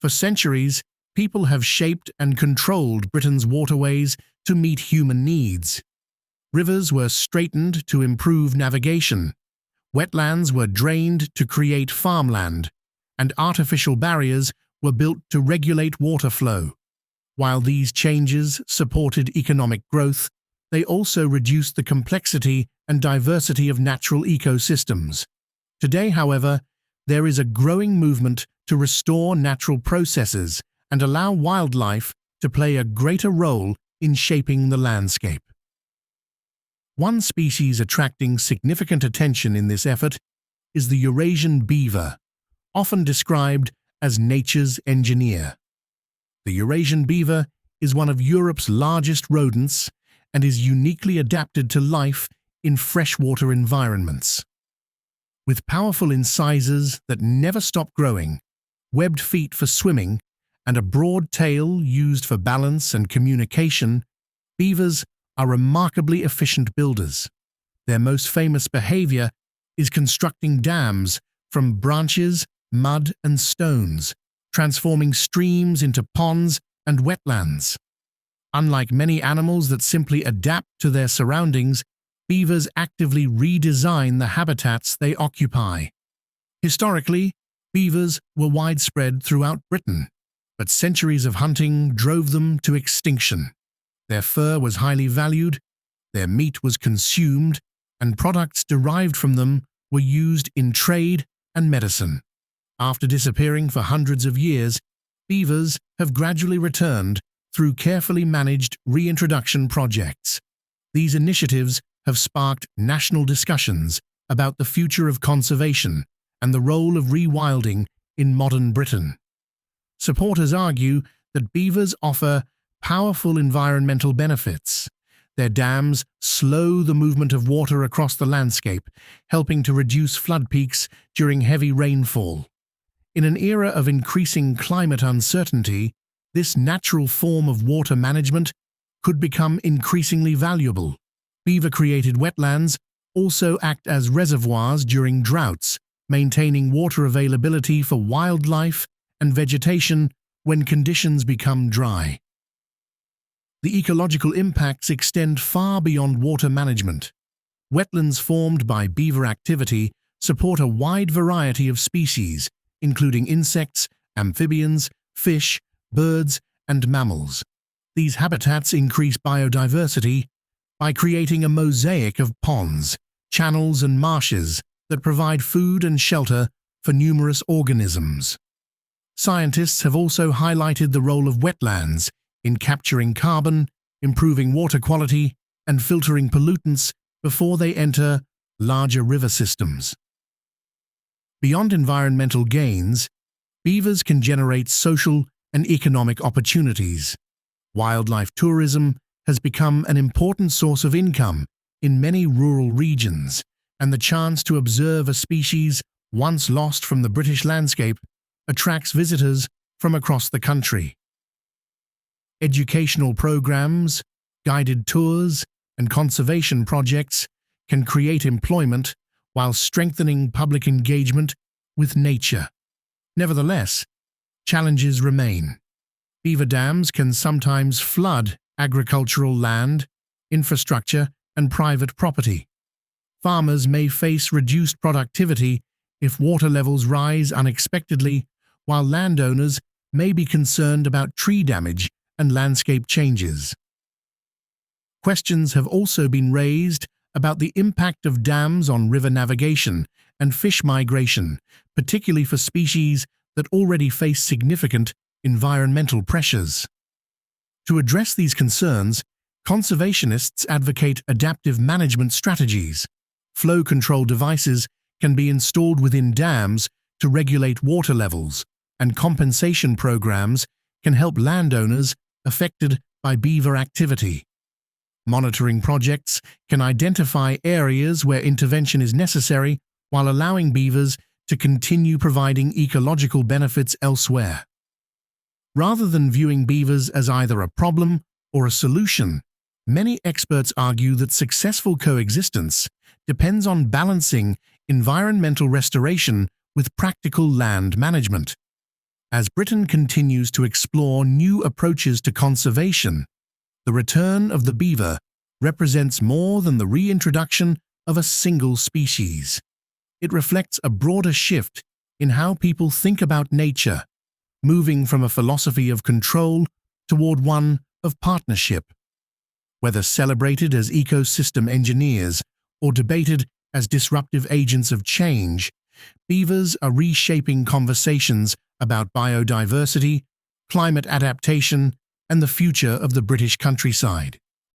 For centuries, people have shaped and controlled Britain's waterways to meet human needs. Rivers were straightened to improve navigation, wetlands were drained to create farmland, and artificial barriers were built to regulate water flow. While these changes supported economic growth, they also reduced the complexity and diversity of natural ecosystems. Today, however, there is a growing movement to restore natural processes and allow wildlife to play a greater role in shaping the landscape. One species attracting significant attention in this effort is the Eurasian beaver, often described as nature's engineer. The Eurasian beaver is one of Europe's largest rodents and is uniquely adapted to life in freshwater environments. With powerful incisors that never stop growing, webbed feet for swimming, and a broad tail used for balance and communication, beavers are remarkably efficient builders. Their most famous behavior is constructing dams from branches, mud, and stones, transforming streams into ponds and wetlands. Unlike many animals that simply adapt to their surroundings, beavers actively redesign the habitats they occupy. Historically, beavers were widespread throughout Britain, but centuries of hunting drove them to extinction. Their fur was highly valued, their meat was consumed, and products derived from them were used in trade and medicine. After disappearing for hundreds of years, beavers have gradually returned through carefully managed reintroduction projects. These initiatives have sparked national discussions about the future of conservation and the role of rewilding in modern Britain. Supporters argue that beavers offer powerful environmental benefits. Their dams slow the movement of water across the landscape, helping to reduce flood peaks during heavy rainfall. In an era of increasing climate uncertainty, this natural form of water management could become increasingly valuable. Beaver-created wetlands also act as reservoirs during droughts, maintaining water availability for wildlife and vegetation when conditions become dry. The ecological impacts extend far beyond water management. Wetlands formed by beaver activity support a wide variety of species, including insects, amphibians, fish, birds, and mammals. These habitats increase biodiversity by creating a mosaic of ponds, channels, and marshes that provide food and shelter for numerous organisms. Scientists have also highlighted the role of wetlands in capturing carbon, improving water quality, and filtering pollutants before they enter larger river systems. Beyond environmental gains, beavers can generate social and economic opportunities. Wildlife tourism has become an important source of income in many rural regions, and the chance to observe a species once lost from the British landscape attracts visitors from across the country. Educational programs, guided tours, and conservation projects can create employment while strengthening public engagement with nature. Nevertheless, challenges remain. Beaver dams can sometimes flood agricultural land, infrastructure, and private property. Farmers may face reduced productivity if water levels rise unexpectedly, while landowners may be concerned about tree damage and landscape changes. Questions have also been raised about the impact of dams on river navigation and fish migration, particularly for species that already face significant environmental pressures. To address these concerns, conservationists advocate adaptive management strategies. Flow control devices can be installed within dams to regulate water levels, and compensation programs can help landowners affected by beaver activity. Monitoring projects can identify areas where intervention is necessary while allowing beavers to continue providing ecological benefits elsewhere. Rather than viewing beavers as either a problem or a solution, many experts argue that successful coexistence depends on balancing environmental restoration with practical land management. As Britain continues to explore new approaches to conservation, the return of the beaver represents more than the reintroduction of a single species. It reflects a broader shift in how people think about nature, moving from a philosophy of control toward one of partnership. Whether celebrated as ecosystem engineers or debated as disruptive agents of change, beavers are reshaping conversations about biodiversity, climate adaptation, and the future of the British countryside.